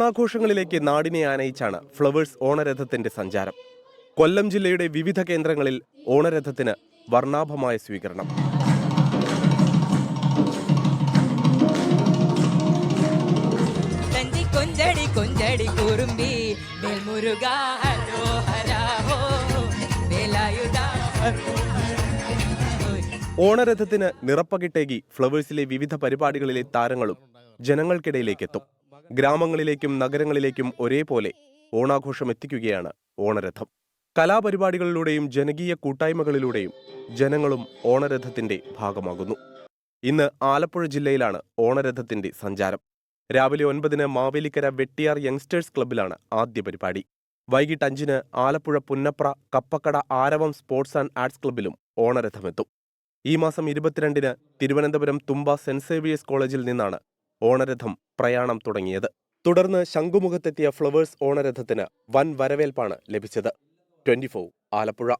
ഓണാഘോഷങ്ങളിലേക്ക് നാടിനെ ആനയിച്ചാണ് ഫ്ലവേഴ്സ് ഓണരഥത്തിന്റെ സഞ്ചാരം. കൊല്ലം ജില്ലയുടെ വിവിധ കേന്ദ്രങ്ങളിൽ ഓണരഥത്തിന് വർണ്ണാഭമായ സ്വീകരണം. ഓണരഥത്തിന് നിറപ്പകിട്ടേകി ഫ്ലവേഴ്സിലെ വിവിധ പരിപാടികളിലെ താരങ്ങളും ജനങ്ങൾക്കിടയിലേക്കെത്തും. ഗ്രാമങ്ങളിലേക്കും നഗരങ്ങളിലേക്കും ഒരേപോലെ ഓണാഘോഷം എത്തിക്കുകയാണ് ഓണരഥം. കലാപരിപാടികളിലൂടെയും ജനകീയ കൂട്ടായ്മകളിലൂടെയും ജനങ്ങളും ഓണരഥത്തിന്റെ ഭാഗമാകുന്നു. ഇന്ന് ആലപ്പുഴ ജില്ലയിലാണ് ഓണരഥത്തിന്റെ സഞ്ചാരം. രാവിലെ 9-ന് മാവേലിക്കര വെട്ടിയാർ യങ്സ്റ്റേഴ്സ് ക്ലബ്ബിലാണ് ആദ്യ പരിപാടി. വൈകിട്ട് 5-ന് ആലപ്പുഴ പുന്നപ്ര കപ്പക്കട ആരവം സ്പോർട്സ് ആൻഡ് ആർട്സ് ക്ലബ്ബിലും ഓണരഥമെത്തും. ഈ മാസം 22-ന് തിരുവനന്തപുരം തുമ്പ സെന്റ് സേവിയേഴ്സ് കോളേജിൽ നിന്നാണ് ഓണരഥം പ്രയാണം തുടങ്ങിയത്. തുടർന്ന് ശംഖുമുഖത്തെത്തിയ ഫ്ലവേഴ്സ് ഓണരഥത്തിന് വൻ വരവേൽപ്പാണ് ലഭിച്ചത്. 24 ആലപ്പുഴ.